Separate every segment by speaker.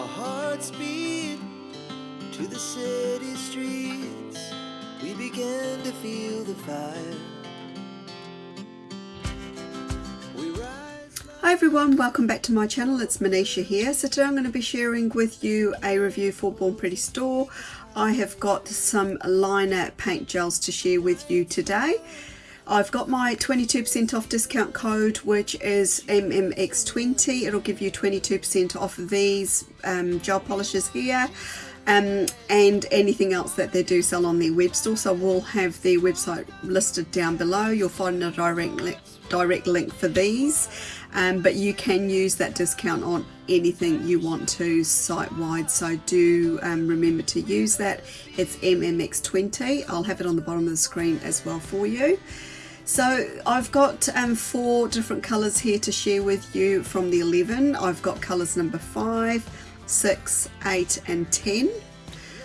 Speaker 1: our hearts beat to the city streets. We began to feel the fire.
Speaker 2: Hi everyone, welcome back to my channel. It's Manisha here. So today I'm going to be sharing with you a review for Born Pretty Store. I have got some liner paint gels to share with you today. I've got my 22% off discount code, which is MMX20. It'll give you 22% off of these gel polishes here and anything else that they do sell on their web store. So we'll have the website listed down below. You'll find a direct link for these. But you can use that discount on anything you want to site-wide, so do remember to use that. It's MMX20. I'll have it on the bottom of the screen as well for you. So I've got 4 different colours here to share with you from the 11. I've got colours number 5, 6, 8 and 10.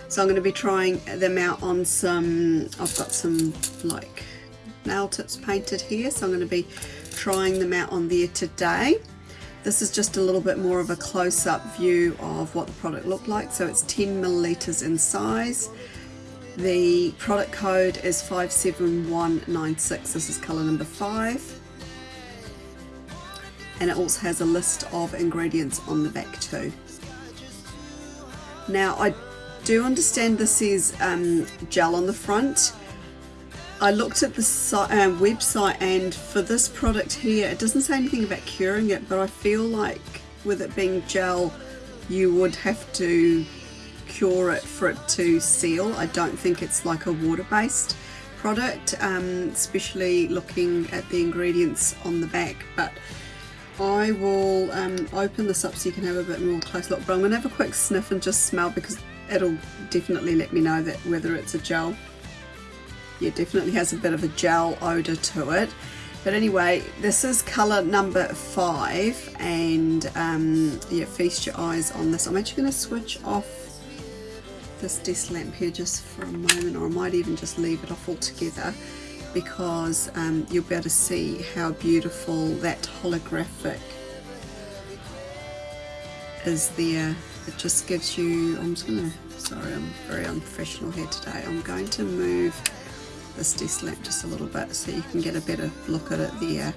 Speaker 2: So I'm going to be trying them out on some, I've got some like nail tips painted here, so I'm going to be trying them out on there today. This is just a little bit more of a close-up view of what the product looked like. So it's 10 milliliters in size. The product code is 57196. This is color number 5, and it also has a list of ingredients on the back too. Now I do understand this is gel on the front. I looked at the website, and for this product here it doesn't say anything about curing it, but I feel like with it being gel you would have to cure it for it to seal. I don't think it's like a water-based product, especially looking at the ingredients on the back. But I will open this up so you can have a bit more close look, but I'm going to have a quick sniff and just smell, because it'll definitely let me know that whether it's a gel. Yeah, definitely has a bit of a gel odor to it. But anyway, this is color number 5, and yeah, feast your eyes on this. I'm actually going to switch off this desk lamp here just for a moment, or I might even just leave it off altogether, because you'll be able to see how beautiful that holographic is there. It just gives you, I'm just going to, sorry, I'm very unprofessional here today. I'm going to move this desk lamp just a little bit so you can get a better look at it there.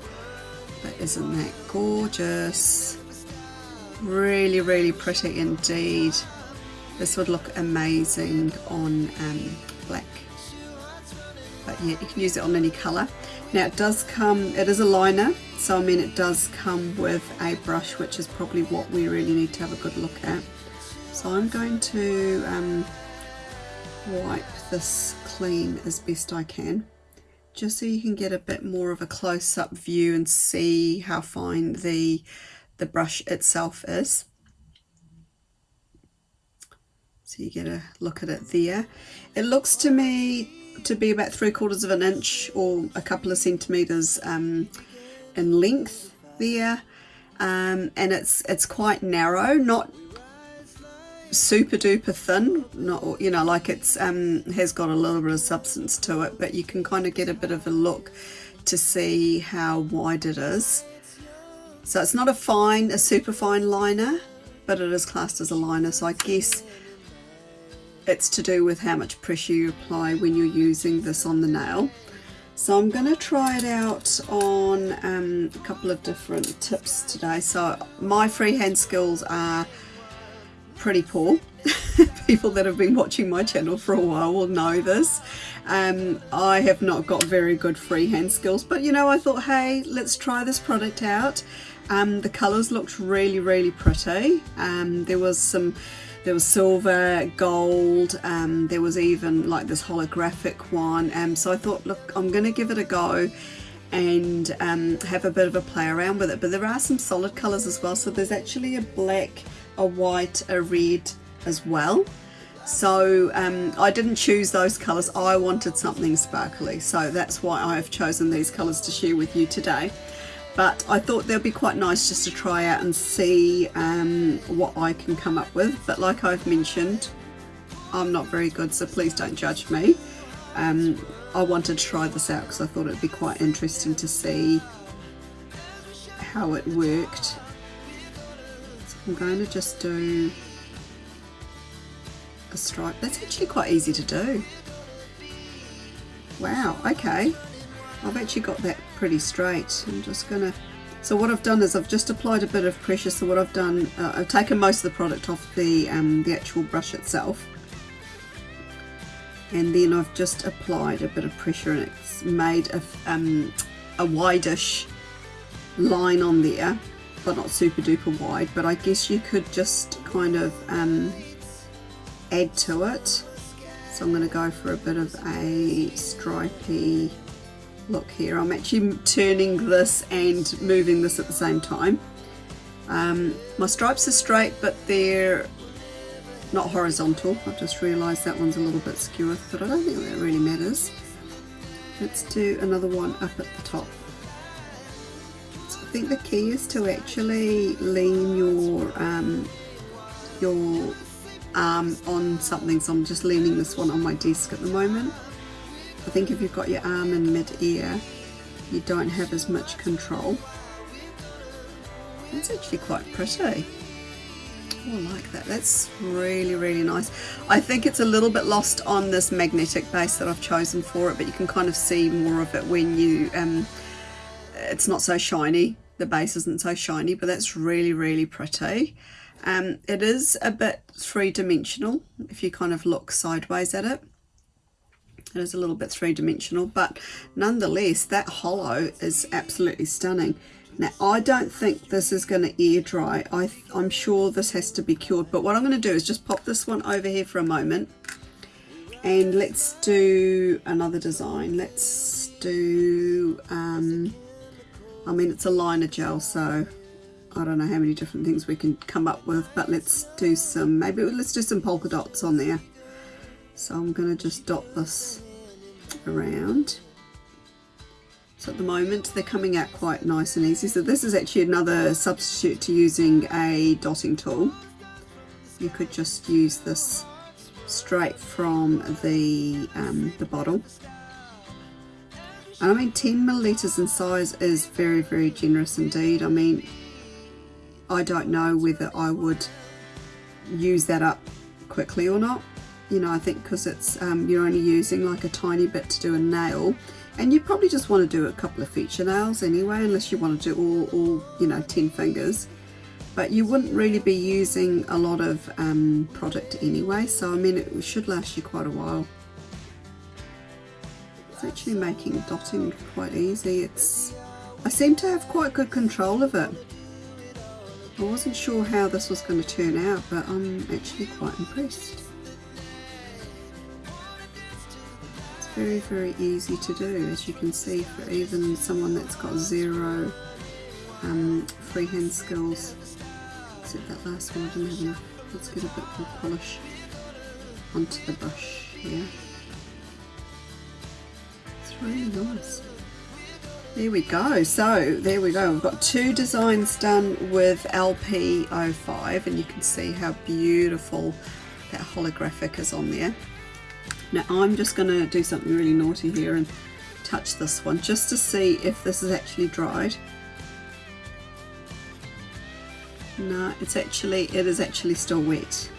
Speaker 2: But isn't that gorgeous? Really, really pretty indeed. This would look amazing on black. But yeah, you can use it on any colour. Now it does come, it is a liner, so I mean it does come with a brush, which is probably what we really need to have a good look at. So I'm going to wipe this clean as best I can, just so you can get a bit more of a close-up view and see how fine the brush itself is. So you get a look at it there. It looks to me to be about 3/4 of an inch or a couple of centimeters in length there, and it's quite narrow, not super duper thin, not, you know, like it's has got a little bit of substance to it, but you can kind of get a bit of a look to see how wide it is. So it's not a super fine liner, but it is classed as a liner, so I guess it's to do with how much pressure you apply when you're using this on the nail. So I'm going to try it out on a couple of different tips today. So my freehand skills are pretty poor. People that have been watching my channel for a while will know this. I have not got very good freehand skills, but you know, I thought, hey, let's try this product out. The colours looked really, really pretty. There was silver, gold, there was even like this holographic one, so I thought, look, I'm going to give it a go and have a bit of a play around with it. But there are some solid colours as well, so there's actually a black, a white, a red as well. So I didn't choose those colours, I wanted something sparkly, so that's why I've chosen these colours to share with you today. But I thought they'll be quite nice just to try out and see what I can come up with. But like I've mentioned, I'm not very good, so please don't judge me. I wanted to try this out because I thought it'd be quite interesting to see how it worked. So I'm going to just do a stripe. That's actually quite easy to do. Wow, okay. I've actually got that pretty straight. I'm just gonna, so what I've done is I've just applied a bit of pressure. So what I've done, I've taken most of the product off the actual brush itself. And then I've just applied a bit of pressure and it's made a wide-ish line on there, but not super duper wide. But I guess you could just kind of add to it. So I'm going to go for a bit of a stripy look here. I'm actually turning this and moving this at the same time. My stripes are straight, but they're not horizontal. I've just realised that one's a little bit skewered, but I don't think that really matters. Let's do another one up at the top. So I think the key is to actually lean your arm on something. So I'm just leaning this one on my desk at the moment. I think if you've got your arm in mid-air, you don't have as much control. That's actually quite pretty. Oh, I like that. That's really, really nice. I think it's a little bit lost on this magnetic base that I've chosen for it, but you can kind of see more of it when you, it's not so shiny. The base isn't so shiny, but that's really, really pretty. It is a bit three-dimensional if you kind of look sideways at it. It is a little bit three-dimensional, but nonetheless, that hollow is absolutely stunning. Now, I don't think this is going to air dry. I'm sure this has to be cured, but what I'm going to do is just pop this one over here for a moment, and let's do another design. Let's do, I mean, it's a liner gel, so I don't know how many different things we can come up with, but let's do some, maybe let's do some polka dots on there. So I'm going to just dot this around. So at the moment they're coming out quite nice and easy. So this is actually another substitute to using a dotting tool. You could just use this straight from the bottle. And I mean, 10 milliliters in size is very, very generous indeed. I mean, I don't know whether I would use that up quickly or not. You know, I think because it's you're only using like a tiny bit to do a nail, and you probably just want to do a couple of feature nails anyway, unless you want to do all you know, 10 fingers. But you wouldn't really be using a lot of product anyway, so I mean, it should last you quite a while. It's actually making dotting quite easy. I seem to have quite good control of it. I wasn't sure how this was going to turn out, but I'm actually quite impressed. Very, very easy to do, as you can see, for even someone that's got zero freehand skills. Except that last one I didn't have enough. Let's get a bit more polish onto the brush here. It's really nice. There we go. So there we go. We've got two designs done with LP05, and you can see how beautiful that holographic is on there. Now I'm just going to do something really naughty here and touch this one just to see if this is actually dried. No, it is actually still wet.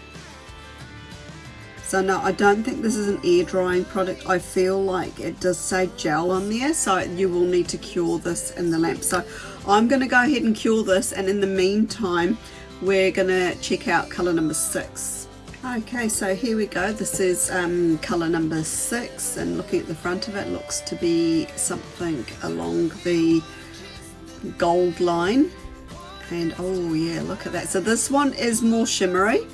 Speaker 2: So no, I don't think this is an air drying product. I feel like it does say gel on there, so you will need to cure this in the lamp. So I'm going to go ahead and cure this, and in the meantime we're going to check out colour number 6. Okay, so here we go. This is colour number 6, and looking at the front of it, looks to be something along the gold line. And oh yeah, look at that. So this one is more shimmery.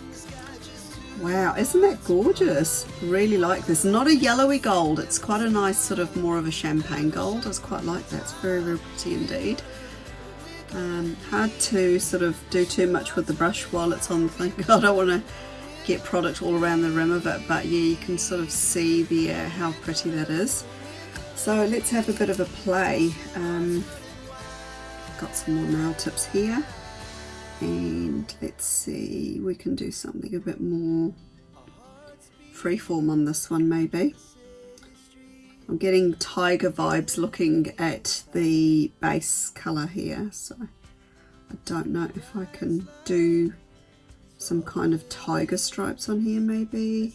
Speaker 2: Wow, isn't that gorgeous? Really like this. Not a yellowy gold, it's quite a nice sort of more of a champagne gold. I quite like that. It's very, very pretty indeed. Hard to sort of do too much with the brush while it's on the thing. I don't want to get product all around the rim of it, but yeah, you can sort of see there how pretty that is. So let's have a bit of a play. Got some more nail tips here, and let's see, we can do something a bit more freeform on this one maybe. I'm getting tiger vibes looking at the base colour here, so I don't know if I can do some kind of tiger stripes on here maybe.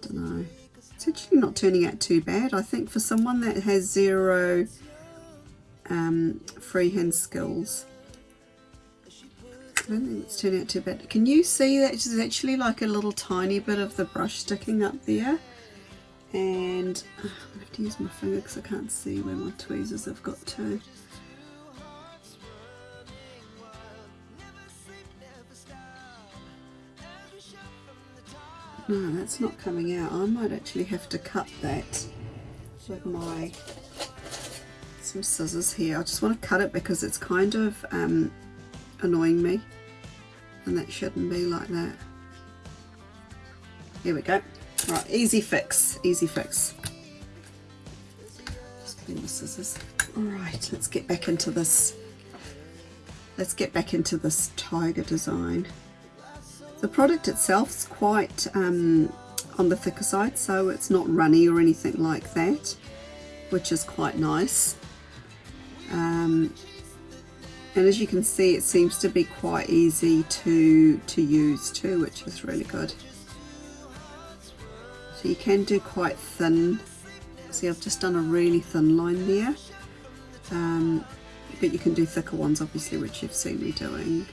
Speaker 2: Don't know. It's actually not turning out too bad. I think for someone that has zero freehand skills, I don't think it's turning out too bad. Can you see that there's actually like a little tiny bit of the brush sticking up there? And I'm going to have to use my finger because I can't see where my tweezers have got to. No, that's not coming out. I might actually have to cut that with some scissors here. I just want to cut it because it's kind of annoying me, and that shouldn't be like that. Here we go. Right, easy fix, easy fix. Just clean the scissors. All right, let's get back into this. Let's get back into this tiger design. The product itself is quite on the thicker side, so it's not runny or anything like that, which is quite nice. And as you can see, it seems to be quite easy to use too, which is really good. So you can do quite thin. See, I've just done a really thin line there, but you can do thicker ones obviously, which you've seen me doing.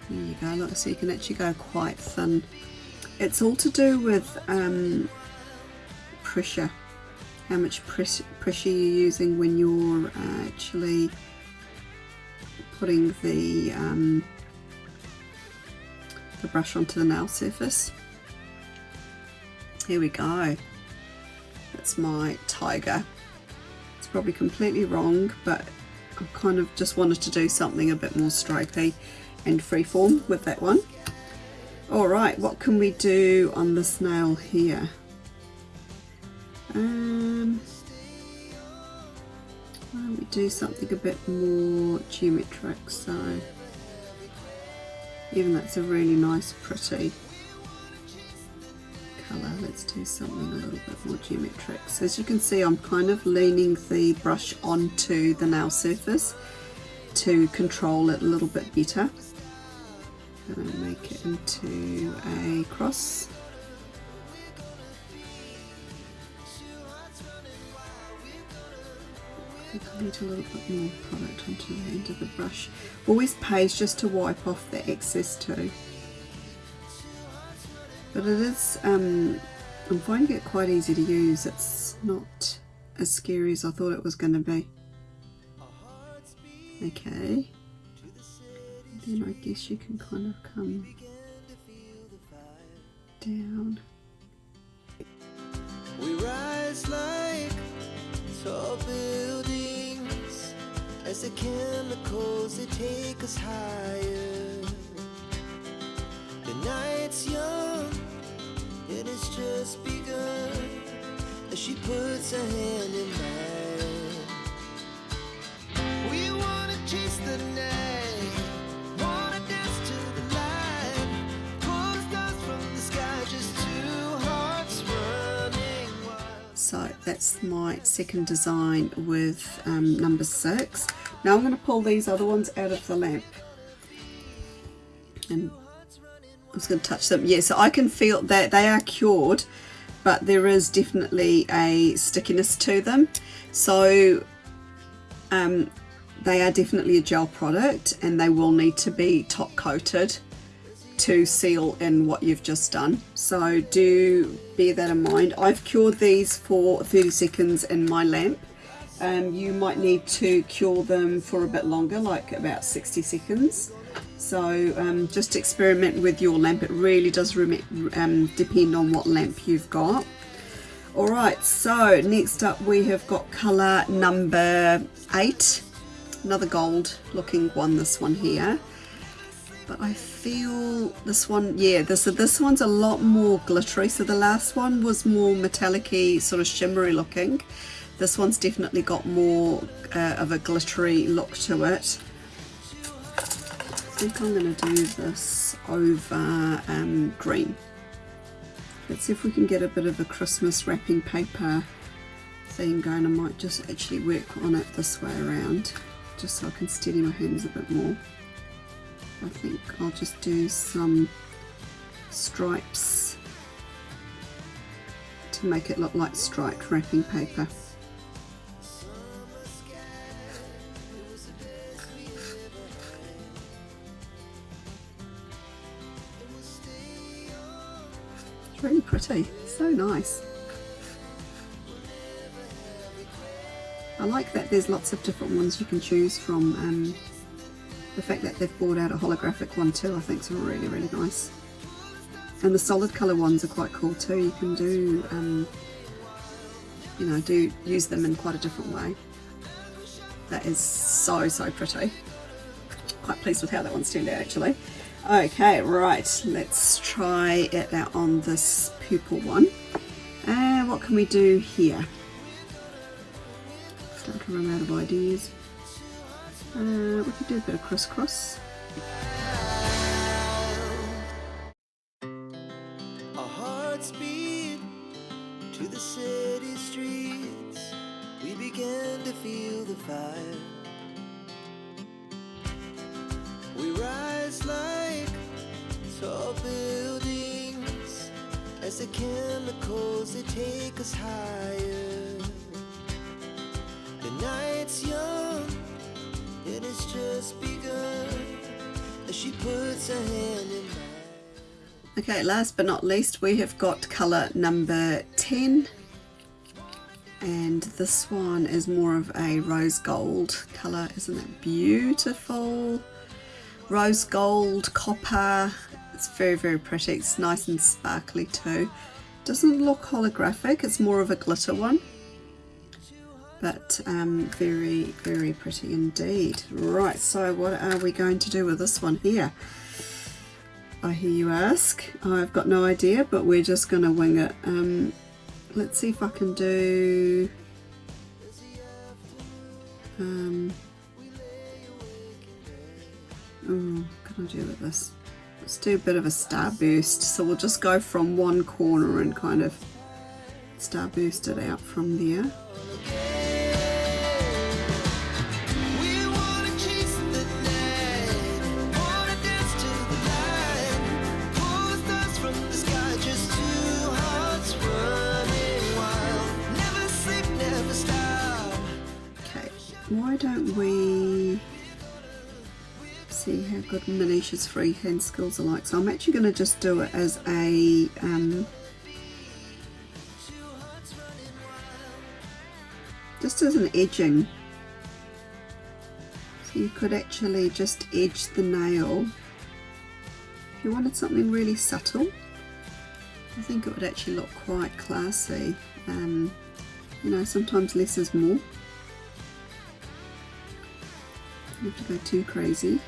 Speaker 2: There you go, look, so you can actually go quite thin. It's all to do with pressure, how much pressure you're using when you're actually putting the brush onto the nail surface. Here we go. That's my tiger. It's probably completely wrong, but I kind of just wanted to do something a bit more stripy and freeform with that one. Alright, what can we do on this nail here? Why don't we do something a bit more geometric? So even that's a really nice pretty colour. Let's do something a little bit more geometric. So as you can see, I'm kind of leaning the brush onto the nail surface to control it a little bit better. I'm going to make it into a cross. I think I need a little bit more product onto the end of the brush. Always pays just to wipe off the excess too. But it is, I'm finding it quite easy to use. It's not as scary as I thought it was going to be. Okay. Then I guess you can kind of come down.
Speaker 1: We rise like tall buildings as the chemicals they take us higher. The night's young and it's just begun as she puts her hand in mine. We wanna chase the night, wanna dance to the light, pull the stars from the sky, just two hearts running wild.
Speaker 2: So that's my second design with number 6. Now I'm going to pull these other ones out of the lamp, and I'm just going to touch them. Yeah, so I can feel that they are cured, but there is definitely a stickiness to them. So they are definitely a gel product, and they will need to be top coated to seal in what you've just done. So do bear that in mind. I've cured these for 30 seconds in my lamp. You might need to cure them for a bit longer, like about 60 seconds. So just experiment with your lamp. It really does depend on what lamp you've got. Alright, so next up we have got colour number 8. Another gold looking one, this one here. But I feel this one, yeah, this one's a lot more glittery. So the last one was more metallic-y, sort of shimmery looking. This one's definitely got more of a glittery look to it. I think I'm going to do this over green. Let's see if we can get a bit of a Christmas wrapping paper thing going. I might just actually work on it this way around, just so I can steady my hands a bit more. I think I'll just do some stripes to make it look like striped wrapping paper. It's really pretty, so nice. I like that there's lots of different ones you can choose from. The fact that they've brought out a holographic one too, I think is really, really nice. And the solid colour ones are quite cool too. You can do, you know, use them in quite a different way. That is so, so pretty. Quite pleased with how that one's turned out actually. Okay, right, let's try it out on this purple one. What can we do here? Start to run out of ideas. We could do a bit of crisscross.
Speaker 1: Our hearts beat to the city streets. We began to feel the fire. We rise like tall buildings as the chemicals they take us higher. The night's young, it has just begun as she puts her hand in mine.
Speaker 2: Okay, last but not least, we have got colour number 10. And this one is more of a rose gold colour. Isn't that beautiful? Rose gold, copper. It's very, very pretty. It's nice and sparkly too. Doesn't look holographic. It's more of a glitter one. But very, very pretty indeed. Right, so what are we going to do with this one here? I hear you ask. I've got no idea, but we're just going to wing it. Let's see if I can do... what can I do with this? Let's do a bit of a starburst. So we'll just go from one corner and kind of starburst it out from there. Why don't we see how good Manisha's freehand skills are like? So I'm actually going to just do it as a just as an edging. So you could actually just edge the nail. If you wanted something really subtle, I think it would actually look quite classy. You know, sometimes less is more. Don't have to go too crazy,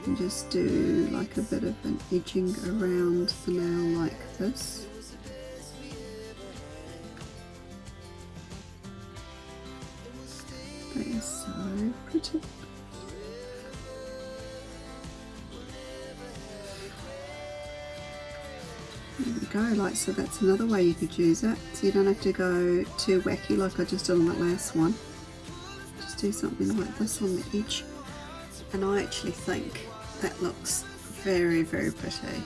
Speaker 2: and just do like a bit of an edging around the nail like this. That is so pretty. There we go, like so. That's another way you could use it, so you don't have to go too wacky like I just did on that last one. Do something like this on the edge, and I actually think that looks very, very pretty.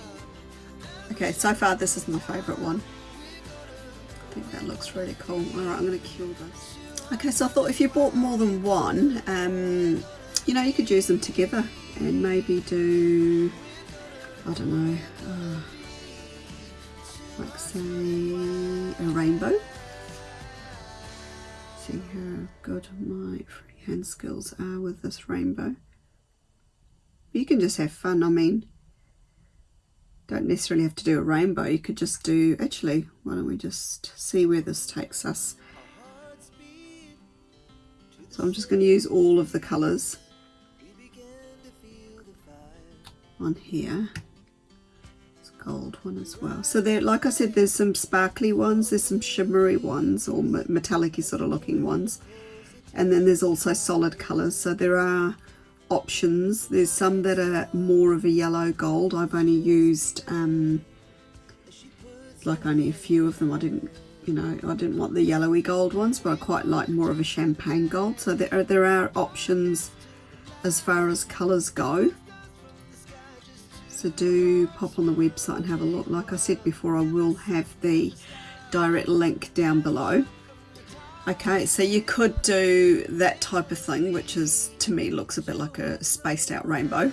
Speaker 2: Okay, so far this is my favourite one. I think that looks really cool. Alright, I'm going to kill this. Okay, so I thought if you bought more than one, you know, you could use them together and maybe do, I don't know, like say a rainbow. See how good my freehand skills are with this rainbow. You can just have fun. I mean, don't necessarily have to do a rainbow. You could just do, actually, why don't we just see where this takes us. So I'm just going to use all of the colours on here. Gold one as well. So there, like I said, there's some sparkly ones, there's some shimmery ones or metallic-y sort of looking ones, and then there's also solid colours. So there are options. There's some that are more of a yellow gold. I've only used like only a few of them. I didn't, you know, I didn't want the yellowy gold ones, but I quite like more of a champagne gold. So there are options as far as colours go. So do pop on the website and have a look. Like I said before, I will have the direct link down below. Okay, so you could do that type of thing, which is, to me, looks a bit like a spaced out rainbow.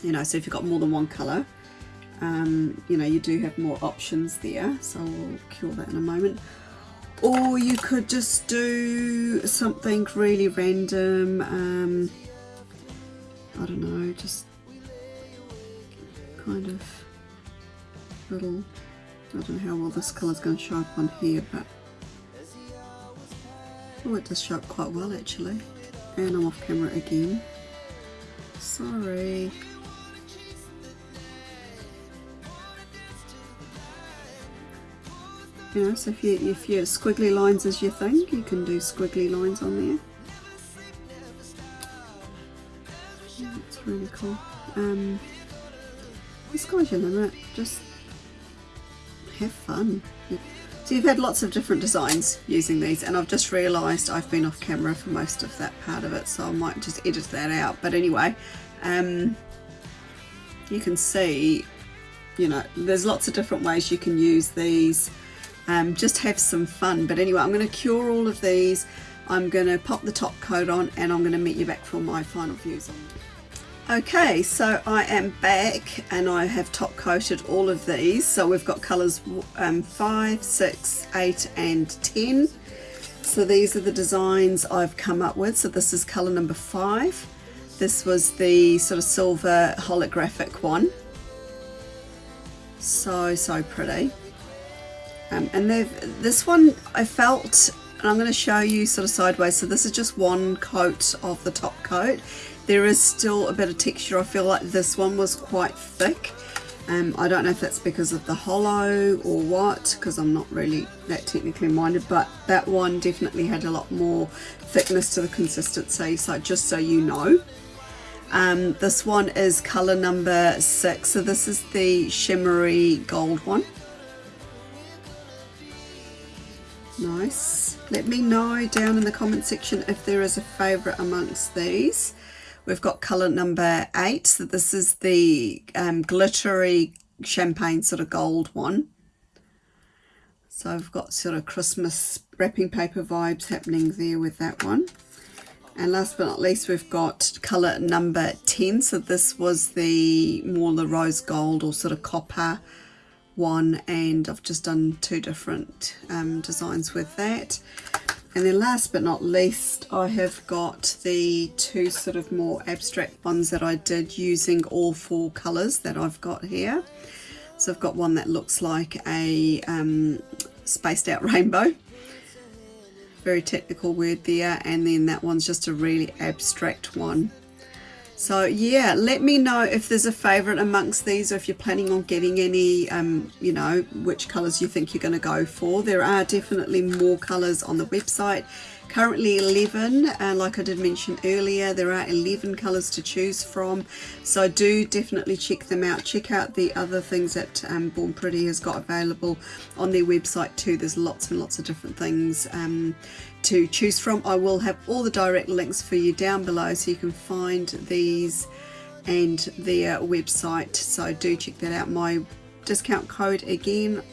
Speaker 2: You know, so if you've got more than one colour, you know, you do have more options there. So we'll cure that in a moment. Or you could just do something really random. I don't know, just kind of little, I don't know how well this colour's going to show up on here, but oh, it does show up quite well actually. And I'm off camera again. Sorry. You know, so if your squiggly lines is your thing, you can do squiggly lines on there. That's really cool. The sky's your limit. Just have fun. So you've had lots of different designs using these, and I've just realised I've been off camera for most of that part of it, so I might just edit that out. But anyway, you can see, you know, there's lots of different ways you can use these. Just have some fun. But anyway, I'm going to cure all of these. I'm going to pop the top coat on, and I'm going to meet you back for my final views on them. Okay, so I am back and I have top coated all of these. So we've got colours 5, 6, 8 and 10. So these are the designs I've come up with. So this is colour number 5. This was the sort of silver holographic one. So pretty. And this one I felt, and I'm going to show you sort of sideways. So this is just one coat of the top coat. There is still a bit of texture. I feel like this one was quite thick. I don't know if that's because of the hollow or what, because I'm not really that technically minded, but that one definitely had a lot more thickness to the consistency, so just so you know. This one is colour number 6, so this is the shimmery gold one. Nice. Let me know down in the comment section if there is a favourite amongst these. We've got colour number 8, so this is the glittery champagne sort of gold one. So I've got sort of Christmas wrapping paper vibes happening there with that one. And last but not least, we've got colour number 10, so this was the more the rose gold or sort of copper one, and I've just done 2 different designs with that. And then last but not least, I have got the 2 sort of more abstract ones that I did using all 4 colours that I've got here. So I've got one that looks like a spaced out rainbow. Very technical word there. And then that one's just a really abstract one. So yeah, let me know if there's a favourite amongst these, or if you're planning on getting any, you know, which colours you think you're going to go for. There are definitely more colours on the website. Currently 11, and like I did mention earlier, there are 11 colours to choose from. So do definitely check them out. Check out the other things that Born Pretty has got available on their website too. There's lots and lots of different things to choose from. I will have all the direct links for you down below, so you can find these and their website. So do check that out. My discount code again,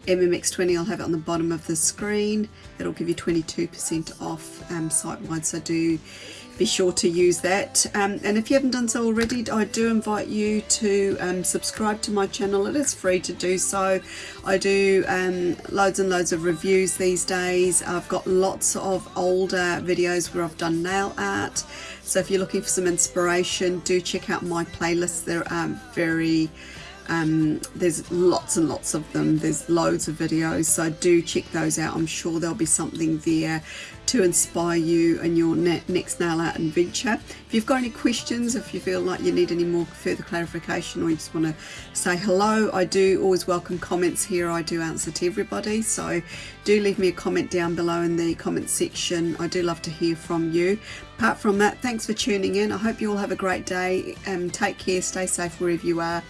Speaker 2: MMX20, I'll have it on the bottom of the screen. It'll give you 22% off site-wide, so do be sure to use that. And if you haven't done so already, I do invite you to subscribe to my channel. It is free to do so. I do loads and loads of reviews these days. I've got lots of older videos where I've done nail art. So if you're looking for some inspiration, do check out my playlists. There are very there's lots and lots of them. There's loads of videos, so do check those out. I'm sure there'll be something there to inspire you in your next nail art adventure. If you've got any questions, if you feel like you need any more further clarification, or you just want to say hello, I do always welcome comments here. I do answer to everybody, so do leave me a comment down below in the comment section. I do love to hear from you. Apart from that, thanks for tuning in. I hope you all have a great day. Take care, stay safe wherever you are,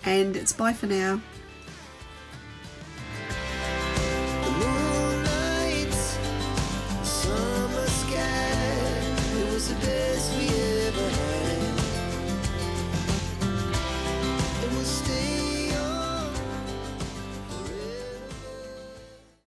Speaker 2: and it's bye for now.